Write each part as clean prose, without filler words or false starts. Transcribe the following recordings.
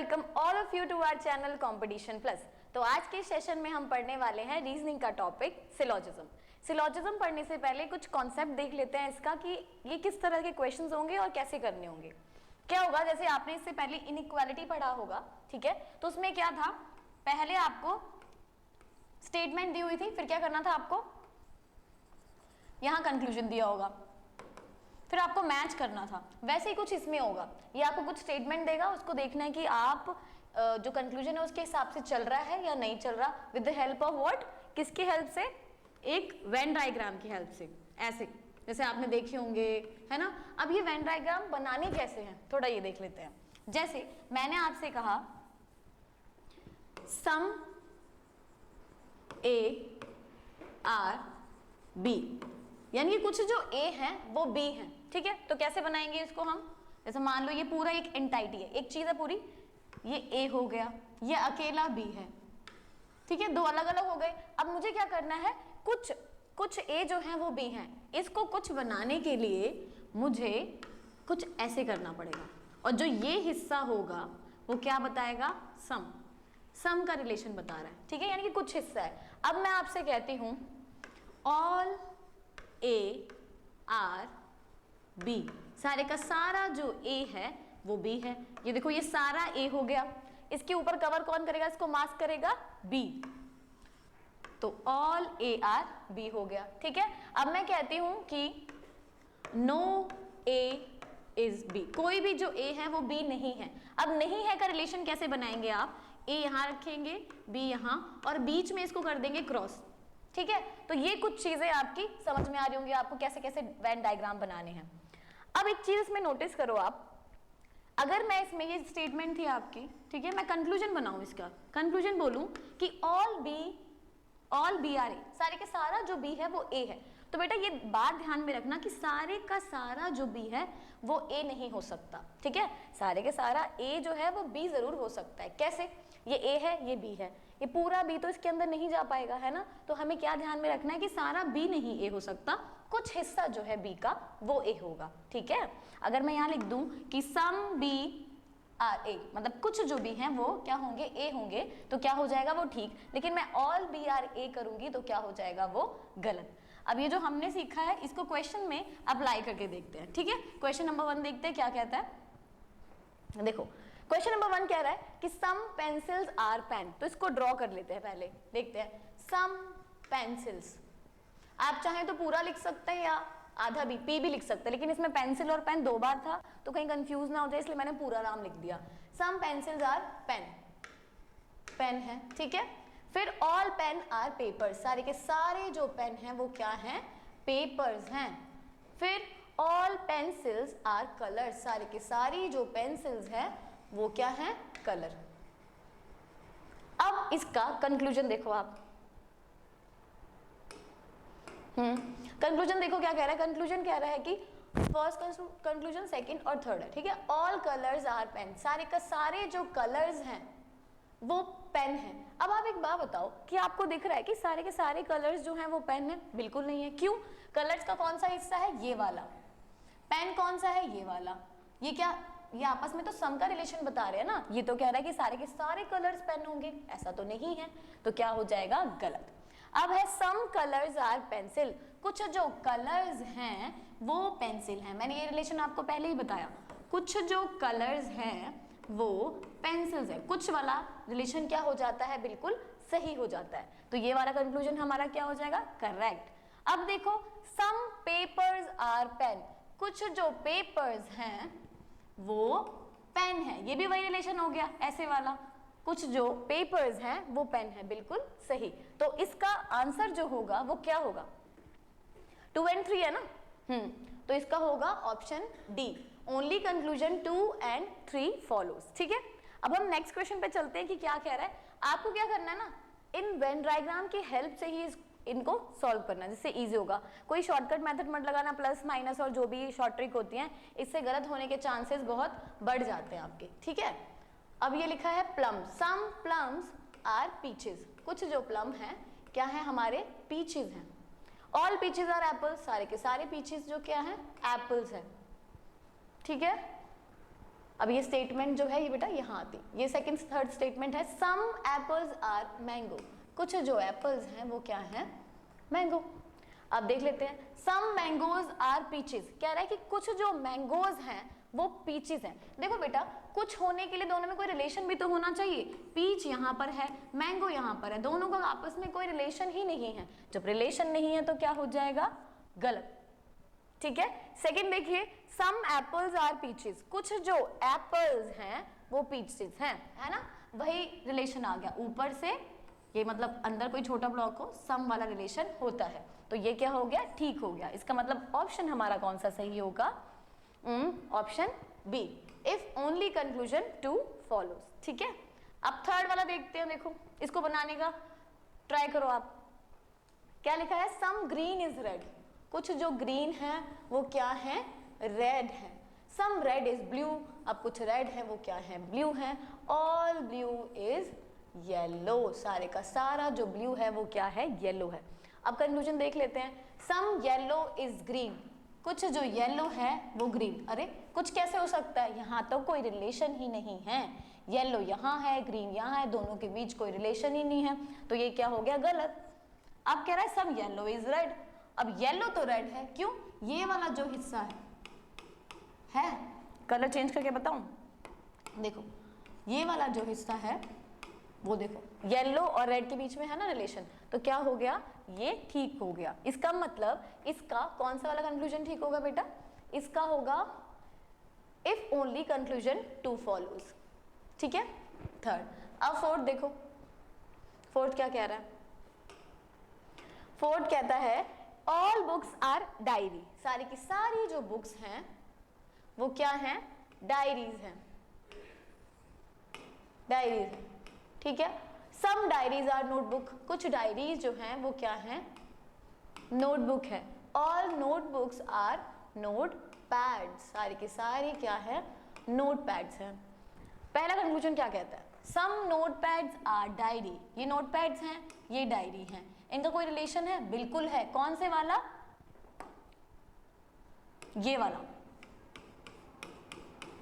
Welcome all of you to our channel competition plus. तो आज के सेशन में हम पढ़ने वाले हैं रीजनिंग का टॉपिक सिलोजिज्म। सिलोजिज्म पढ़ने से पहले कुछ कॉन्सेप्ट देख लेते हैं इसका कि ये किस तरह के क्वेश्चंस होंगे और कैसे करने होंगे। क्या होगा, जैसे आपने इससे पहले इनइक्वालिटी पढ़ा होगा, ठीक है, तो उसमें क्या था, पहले आपको स्टेटमेंट दी हुई थी, फिर क्या करना था, आपको यहां कंक्लूजन दिया होगा, फिर आपको मैच करना था। वैसे ही कुछ इसमें होगा, ये आपको कुछ स्टेटमेंट देगा, उसको देखना है कि आप जो कंक्लूजन है उसके हिसाब से चल रहा है या नहीं चल रहा, with the help of what, किसकी हेल्प से, एक वेन डायग्राम की हेल्प से, ऐसे जैसे आपने देखे होंगे, है ना। अब ये वेन डायग्राम बनाने कैसे हैं, थोड़ा ये देख लेते हैं। जैसे मैंने आपसे कहा सम ए आर बी, यानी कि कुछ जो A है वो B है, ठीक है। तो कैसे बनाएंगे इसको हम, जैसे मान लो ये पूरा एक एंटाइटी है, एक चीज है पूरी, ये A हो गया, ये अकेला B है, ठीक है, दो अलग अलग हो गए। अब मुझे क्या करना है, कुछ A जो है वो B है, इसको कुछ बनाने के लिए मुझे कुछ ऐसे करना पड़ेगा, और जो ये हिस्सा होगा वो क्या बताएगा, सम का रिलेशन बता रहा है, ठीक है, यानी कि कुछ हिस्सा है। अब मैं आपसे कहती हूं ऑल A R B, सारे का सारा जो A है वो B है। ये देखो ये सारा A हो गया, इसके ऊपर कवर कौन करेगा, इसको मास्क करेगा B, तो ऑल A R B हो गया, ठीक है। अब मैं कहती हूं कि नो A इज B, कोई भी जो A है वो B नहीं है। अब नहीं है का रिलेशन कैसे बनाएंगे आप, A यहां रखेंगे, B यहां, और बीच में इसको कर देंगे क्रॉस, ठीक है। तो ये कुछ चीजें आपकी समझ में आ रही होंगी आपको कैसे कैसे वेन डायग्राम बनाने हैं। अब एक चीज इसमें नोटिस करो आप, अगर मैं इसमें ये स्टेटमेंट थी आपकी, ठीक है, मैं कंक्लूजन बनाऊं, इसका कंक्लूजन बोलूं कि ऑल बी आर ए, सारे के सारा जो बी है वो ए है, तो बेटा ये बात ध्यान में रखना कि सारे का सारा जो बी है वो ए नहीं हो सकता, ठीक है। सारे के सारा ए जो है वो बी जरूर हो सकता है। कैसे, ये ए है, ये बी है, ये पूरा बी तो इसके अंदर नहीं जा पाएगा, है ना। तो हमें क्या ध्यान में रखना है कि सारा बी नहीं ए हो सकता, कुछ हिस्सा जो है बी का वो ए होगा, ठीक है। अगर मैं यहाँ लिख दूं कि सम बी आर ए, मतलब कुछ जो भी हैं वो क्या होंगे, ए होंगे, तो क्या हो जाएगा वो ठीक, लेकिन मैं ऑल बी आर ए करूंगी तो क्या हो जाएगा वो गलत। अब ये जो हमने सीखा है इसको क्वेश्चन में अप्लाई करके देखते हैं, ठीक है। क्वेश्चन नंबर 1 देखते हैं क्या कहता है। देखो क्वेश्चन नंबर 1 कह रहा है कि सम पेंसिल्स आर पेन, तो इसको ड्रॉ कर लेते हैं, पहले देखते हैं सम पेंसिल्स। आप चाहें तो पूरा लिख सकते हैं या आधा भी, पी भी लिख सकते हैं, लेकिन इसमें पेंसिल और पेन 2 बार था तो कहीं कंफ्यूज ना हो जाए, इसलिए मैंने पूरा नाम लिख दिया। सम पेंसिल्स आर पेन है, ठीक है। फिर ऑल पेन आर पेपर्स, सारे के सारे जो पेन हैं वो क्या हैं, पेपर्स हैं। फिर ऑल पेंसिल्स आर कलर्स, सारे के सारी जो पेंसिल्स हैं वो क्या है, कलर। अब इसका कंक्लूजन देखो आप, कंक्लूजन देखो क्या कह रहा है, कंक्लूजन कह रहा है कि फर्स्ट कंक्लूजन, सेकंड और थर्ड है, ठीक है। ऑल कलर्स आर पेन, सारे का सारे जो कलर्स हैं वो पेन है। अब आप एक बात बताओ कि आपको दिख रहा है कि सारे के सारे कलर्स जो हैं वो पेन है, बिल्कुल नहीं है। क्यों, कलर्स का कौन सा हिस्सा है, ये वाला, पेन कौन सा है, ये वाला। ये क्या, ये आपस में तो सम का रिलेशन बता रहे हैं ना, ये तो कह रहा है कि सारे के सारे कलर्स पेन होंगे, ऐसा तो नहीं है, तो क्या हो जाएगा, गलत। अब है सम कलर्स आर पेंसिल, कुछ जो कलर्स हैं वो पेंसिल हैं। मैंने ये रिलेशन आपको पहले ही बताया, कुछ जो कलर्स हैं वो पेंसिल्स है, कुछ वाला रिलेशन क्या हो जाता है, बिल्कुल सही हो जाता है। तो ये वाला कंक्लूजन हमारा क्या हो जाएगा, करेक्ट। अब देखो सम पेपर्स आर पेन, कुछ जो पेपर्स हैं वो पेन है, ये भी वही रिलेशन हो गया ऐसे वाला, कुछ जो पेपर्स हैं वो पेन है, बिल्कुल सही। तो इसका आंसर जो होगा वो क्या होगा, 2 और 3 है ना, तो इसका होगा ऑप्शन डी, ओनली कंक्लूजन 2 और 3 फॉलोज, ठीक है। अब हम नेक्स्ट क्वेश्चन पे चलते हैं कि क्या कह रहा है। आपको क्या करना है ना, इन वेन डायग्राम की हेल्प से ही इनको सॉल्व करना, जिससे इजी होगा। कोई शॉर्टकट मेथड मत लगाना, प्लस माइनस और जो भी शॉर्ट ट्रिक होती हैं, इससे गलत होने के चांसेस बहुत बढ़ जाते हैं आपके, ठीक है। अब ये लिखा है plum, some plums are peaches, कुछ जो प्लम है क्या है, हमारे पीचेस हैं। ऑल पीचेस आर एप्पल्स, सारे के सारे पीचेस जो क्या है, एप्पल्स है, ठीक है। अब ये स्टेटमेंट जो है ये बेटा यहाँ आती, ये सेकंड थर्ड स्टेटमेंट है सम एप्पल्स आर मैंगो, कुछ जो एप्पल्स हैं वो क्या है, मैंगो। अब देख लेते हैं सम मैंगोज आर पीचेस, कह रहा है कि कुछ जो मैंगोज हैं वो पीचेस हैं। देखो बेटा कुछ होने के लिए दोनों में कोई रिलेशन भी तो होना चाहिए, पीच यहाँ पर है, मैंगो यहाँ पर है, दोनों का आपस में कोई रिलेशन ही नहीं है। जब रिलेशन नहीं है तो क्या हो जाएगा, गलत। ठीक है, सेकंड देखिए सम एप्पल्स आर पीचेस, कुछ जो एप्पल्स हैं वो पीचेस हैं, है ना, वही रिलेशन आ गया ऊपर से, ये मतलब अंदर कोई छोटा ब्लॉक हो सम वाला रिलेशन होता है, तो ये क्या हो गया, ठीक हो गया। इसका मतलब ऑप्शन हमारा कौन सा सही होगा, option B, if only conclusion two follows. ठीक है, अब थर्ड वाला देखते हैं, देखो इसको बनाने का ट्राई करो आप। क्या लिखा है, सम ग्रीन इज रेड, कुछ जो ग्रीन है वो क्या है, रेड है। सम रेड इज ब्लू, अब कुछ रेड है वो क्या है, ब्लू है। ऑल ब्लू इज येलो, सारे का सारा जो ब्लू है वो क्या है, येलो है। अब कंक्लूजन देख लेते हैं, सम येलो इज ग्रीन, कुछ जो येलो है वो ग्रीन। अरे कुछ कैसे हो सकता है, यहाँ तो कोई रिलेशन ही नहीं है, येलो यहाँ है ग्रीन यहाँ है, दोनों के बीच कोई रिलेशन ही नहीं है, तो ये क्या हो गया, गलत। अब कह रहा है सम येलो इज रेड, अब येलो तो रेड है, क्यों, ये वाला जो हिस्सा है कलर चेंज करके बताऊं, देखो ये वाला जो हिस्सा है वो देखो येलो और रेड के बीच में है ना रिलेशन, तो क्या हो गया, ये ठीक हो गया। इसका मतलब इसका कौन सा वाला कंक्लूजन ठीक होगा बेटा, इसका होगा if only conclusion two follows. ठीक है, थर्ड। अब फोर्थ देखो, फोर्थ क्या कह रहा है, फोर्थ कहता है ऑल बुक्स आर डायरी, सारी की सारी जो बुक्स हैं वो क्या हैं, डायरीज हैं, डायरीज हैं। ठीक है, सम डायरीज आर नोटबुक, कुछ डायरीज जो हैं वो क्या हैं, नोटबुक है। All notebooks are note pads, सारी की सारी क्या है, नोट पैड्स हैं। पहला कंक्लूजन क्या कहता है, सम नोट पैड्स आर डायरी, ये नोट पैड्स हैं ये डायरी हैं, इनका कोई रिलेशन है, बिल्कुल है। कौन से वाला, ये वाला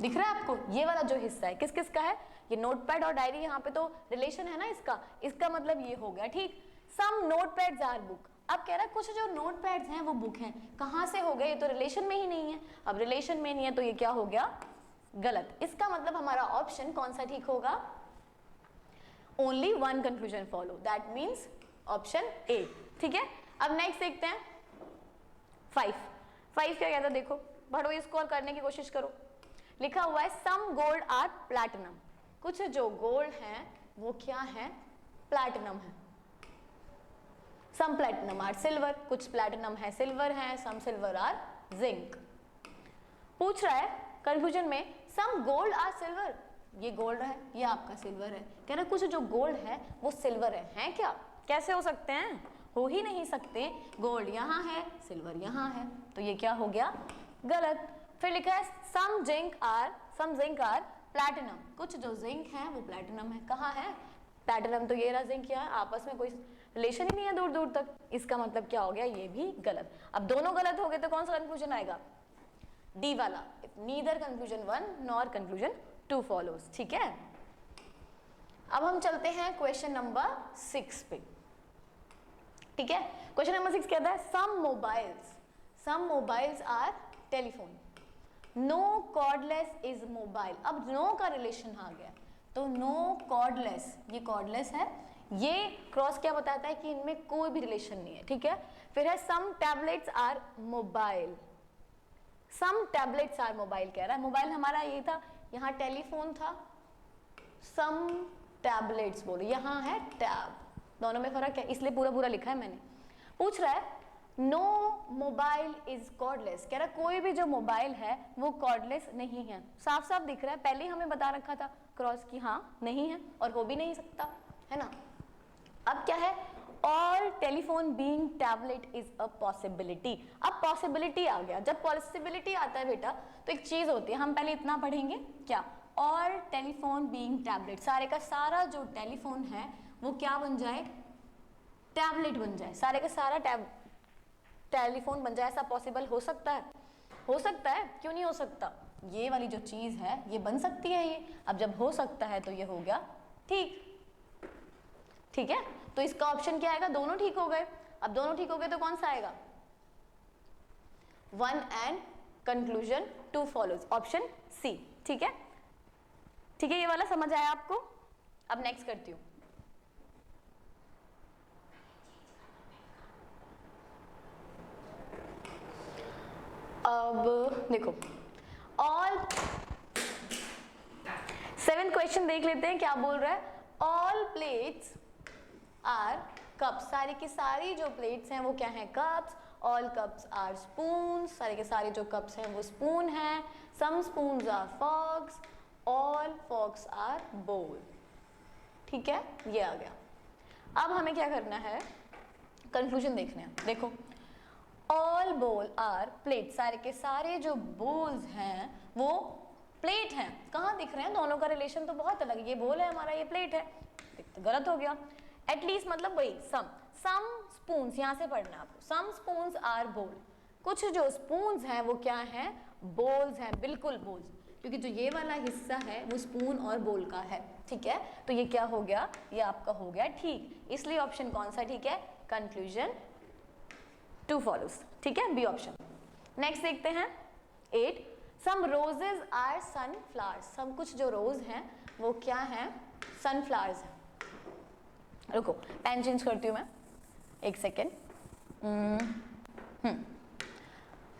दिख रहा है आपको, ये वाला जो हिस्सा है किस किस का है, ये नोटपैड और डायरी, यहाँ पे तो रिलेशन है ना इसका, इसका मतलब ये हो गया। ठीक, सम नोटपैड्स आर बुक, अब कह रहा है कुछ जो नोटपैड्स हैं वो बुक हैं, कहाँ से हो गए, ये तो रिलेशन में ही नहीं है। अब रिलेशन में नहीं है तो ये क्या हो गया, गलत। इसका मतलब हमारा ऑप्शन कौन सा ठीक होगा, only one conclusion follow, that means option A. ठीक है, अब नेक्स्ट देखते हैं 5 क्या कहता है, देखो पढ़ो इसको और करने की कोशिश करो। लिखा हुआ है सम गोल्ड आर प्लैटिनम, कुछ जो गोल्ड है वो क्या है, प्लैटिनम है। सम प्लैटिनम आर सिल्वर, कुछ प्लैटिनम है सिल्वर है, सम सिल्वर आर जिंक। पूछ रहा है कंक्लूजन में सम गोल्ड आर सिल्वर, ये गोल्ड है ये आपका सिल्वर है, कह रहा है कुछ जो गोल्ड है वो सिल्वर है क्या, कैसे हो सकते हैं, हो ही नहीं सकते, गोल्ड यहाँ है सिल्वर यहाँ है, तो ये क्या हो गया, गलत। फिर लिखा है सम जिंक आर प्लैटिनम, कुछ जो जिंक है वो प्लैटिनम है, कहाँ है, प्लैटिनम तो ये रहा, जिंक यहाँ है, आपस में कोई रिलेशन ही नहीं है दूर दूर तक, इसका मतलब क्या हो गया, ये भी गलत। अब दोनों गलत हो गए तो कौन सा कंक्लूजन आएगा, डी वाला, neither conclusion 1 nor conclusion 2 follows. ठीक है, अब हम चलते हैं क्वेश्चन नंबर 6 पे। ठीक है, क्वेश्चन नंबर 6 कहता है some mobiles are telephone, no cordless is mobile. अब नो का रिलेशन आ गया, तो नो कॉर्डलेस, ये कॉर्डलेस है, ये क्रॉस क्या बताता है कि इनमें कोई भी रिलेशन नहीं है। ठीक है, फिर है some tablets are mobile, some tablets are mobile कह रहा है, मोबाइल हमारा ये था, यहाँ टेलीफोन था, सम टैबलेट्स बोलो, यहाँ है टैब, दोनों में फर्क है इसलिए पूरा लिखा है मैंने। पूछ रहा है नो मोबाइल इज कॉर्डलेस, कह रहा है कोई भी जो मोबाइल है वो कॉर्डलेस नहीं है, साफ साफ दिख रहा है, पहले ही हमें बता रखा था क्रॉस की हाँ नहीं है और हो भी नहीं सकता, है ना। अब क्या है, all telephone being tablet is a possibility. अब पॉसिबिलिटी आ गया, जब पॉसिबिलिटी आता है बेटा तो एक चीज होती है, हम पहले इतना पढ़ेंगे क्या, ऑल टेलीफोन बीइंग टैबलेट, सारे का सारा जो टेलीफोन है वो क्या बन जाए, टैबलेट बन जाए, सारे का सारा टेलीफोन बन जाए, ऐसा पॉसिबल हो सकता है, हो सकता है, क्यों नहीं हो सकता, ये वाली जो चीज है ये बन सकती है ये। अब जब हो सकता है तो ये हो गया ठीक, ठीक है। तो इसका ऑप्शन क्या आएगा, दोनों ठीक हो गए। अब दोनों ठीक हो गए तो कौन सा आएगा, 1 and conclusion 2 follows, option C, ठीक है। ठीक है, ये वाला समझ आया आपको। अब नेक्स्ट करती हूँ। अब देखो ऑल 7 क्वेश्चन देख लेते हैं क्या बोल रहा है। ऑल प्लेट्स आर कप्स, सारी की सारी जो प्लेट्स हैं वो क्या हैं, cups. All cups are spoon, सारे के सारे जो कप्स हैं वो स्पून हैं। Some spoons are forks, all forks are bowl, ठीक है, ये आ गया। अब हमें क्या करना है, कंक्लूजन देखने हैं। देखो ऑल बोल आर प्लेट, सारे के सारे जो बोल्स हैं वो प्लेट हैं। कहाँ दिख रहे हैं, दोनों का रिलेशन तो बहुत अलग है, ये बोल है हमारा, ये प्लेट है, तो गलत हो गया। एटलीस्ट मतलब वही सम स्पून्स, यहाँ से पढ़ना आपको, सम स्पून्स आर बोल, कुछ जो स्पून्स हैं वो क्या हैं, बोल्स हैं, बिल्कुल बोल्स, क्योंकि जो ये वाला हिस्सा है वो स्पून और बोल का है, ठीक है। तो ये क्या हो गया, ये आपका हो गया ठीक, इसलिए ऑप्शन कौन सा ठीक है, कंक्लूजन 2 फॉलोज, ठीक है, बी ऑप्शन। नेक्स्ट देखते हैं 8, सम रोजेज आर सनफ्लावर्स, सब कुछ जो रोज हैं वो क्या हैं, सनफ्लावर्स हैं। रुको पेन चेंज करती हूँ मैं, एक second.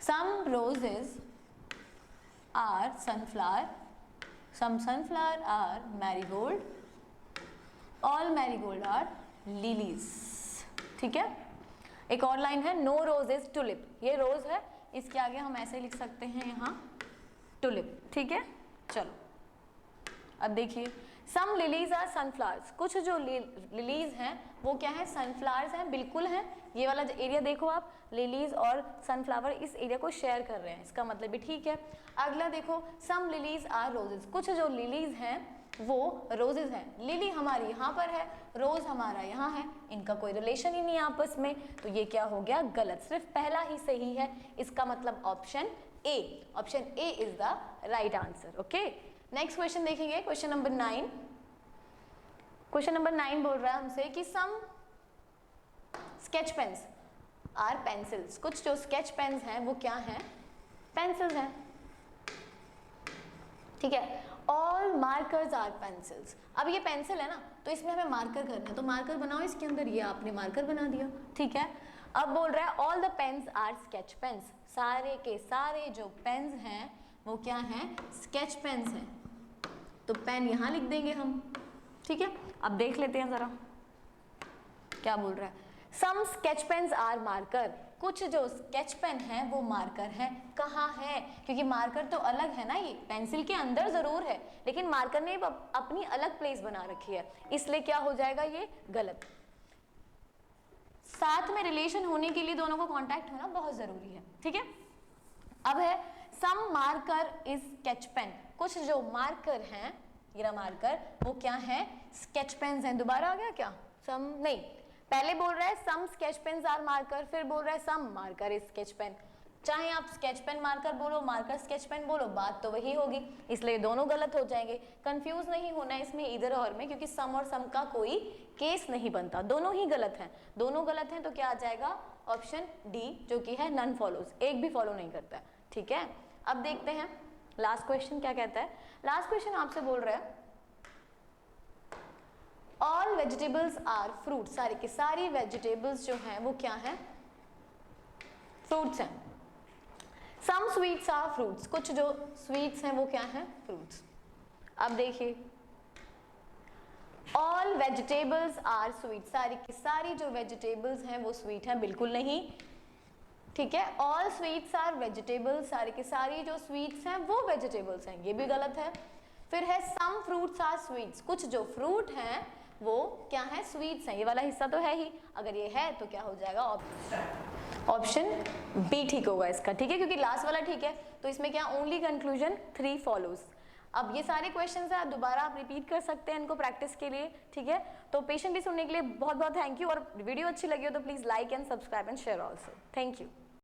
Some roses are sunflower, some sunflower are marigold, all marigold are lilies, ठीक है। एक और लाइन है, नो रोज इज टुलिप, ये रोज है, इसके आगे हम ऐसे लिख सकते हैं यहाँ टुलिप, ठीक है। चलो अब देखिए, सम लिलीज आर सनफ्लावर्स, कुछ जो लिलीज हैं वो क्या है, सनफ्लावर्स हैं, बिल्कुल हैं। ये वाला एरिया देखो आप, लिलीज और सनफ्लावर इस एरिया को शेयर कर रहे हैं, इसका मतलब भी ठीक है। अगला देखो, सम लिलीज आर रोजेस, कुछ जो लिलीज हैं वो रोजेस हैं, लिली हमारी यहाँ पर है, रोज हमारा यहाँ है, इनका कोई रिलेशन ही नहीं है आपस में, तो ये क्या हो गया, गलत। सिर्फ पहला ही सही है, इसका मतलब option A, option A is the right answer, okay. Next question देखेंगे, क्वेश्चन नंबर 9। क्वेश्चन नंबर 9 बोल रहा है हमसे कि सम स्केच पेन्स आर पेंसिल्स, कुछ जो स्केच पेन्स हैं वो क्या हैं, पेंसिल्स हैं, ठीक है। ऑल मार्कर्स आर पेंसिल्स, अब ये पेंसिल है ना, तो इसमें हमें मार्कर करना है, तो मार्कर बनाओ इसके अंदर, ये आपने मार्कर बना दिया, ठीक है। अब बोल रहा है all the pens are sketch pens, सारे के सारे जो पेन्स हैं वो क्या हैं, स्केच पेन्स हैं, तो पेन यहाँ लिख देंगे हम, ठीक है। अब देख लेते हैं जरा क्या बोल रहा है। सम स्केच पेन्स आर मार्कर, कुछ जो स्केच पेन है वो मार्कर है, कहाँ है, क्योंकि मार्कर तो अलग है ना, ये पेंसिल के अंदर जरूर है, लेकिन मार्कर ने अपनी अलग प्लेस बना रखी है, इसलिए क्या हो जाएगा, ये गलत। साथ में रिलेशन होने के लिए दोनों को कांटेक्ट होना बहुत जरूरी है, ठीक है। अब है सम मार्कर इज स्केच पेन, कुछ जो मार्कर हैं, ये मार्कर वो क्या है, स्केच पेन्स हैं। दोबारा आ गया क्या, सम नहीं, पहले बोल रहा है सम स्केच पेन्स आर मार्कर, फिर बोल रहा है सम मार्कर इज स्केच पेन। चाहे आप स्केच पेन मार्कर बोलो, मार्कर स्केच पेन बोलो, बात तो वही होगी, इसलिए दोनों गलत हो जाएंगे। कंफ्यूज नहीं होना इसमें इधर और में, क्योंकि सम और सम का कोई केस नहीं बनता, दोनों ही गलत हैं, दोनों गलत हैं, तो क्या आ जाएगा, ऑप्शन डी, जो कि है नन फॉलोज, एक भी फॉलो नहीं करता, ठीक है। अब देखते हैं लास्ट क्वेश्चन क्या कहता है। लास्ट क्वेश्चन आपसे बोल रहा है ऑल वेजिटेबल्स आर फ्रूट, सारी की सारी वेजिटेबल्स जो हैं वो क्या हैं, फ्रूट्स हैं। सम स्वीट्स आर फ्रूट्स, कुछ जो स्वीट्स हैं वो क्या हैं, फ्रूट्स। अब देखिए ऑल वेजिटेबल्स आर स्वीट, सारी की सारी जो वेजिटेबल्स हैं वो स्वीट हैं, बिल्कुल नहीं, ठीक है। ऑल स्वीट्स आर वेजिटेबल्स, सारी की सारी जो स्वीट्स हैं वो वेजिटेबल्स हैं, ये भी गलत है। फिर है सम फ्रूट्स आर स्वीट्स, कुछ जो फ्रूट हैं वो क्या है, स्वीट्स हैं, ये वाला हिस्सा तो है ही, अगर ये है तो क्या हो जाएगा, ऑप्शन बी ठीक होगा इसका, ठीक है, क्योंकि लास्ट वाला ठीक है, तो इसमें क्या ओनली कंक्लूजन 3 फॉलोज। अब ये सारे क्वेश्चंस हैं, दोबारा आप रिपीट कर सकते हैं इनको प्रैक्टिस के लिए, ठीक है। तो पेशेंटली सुनने के लिए बहुत बहुत थैंक यू, और वीडियो अच्छी लगी हो तो please like and subscribe and share also, thank you.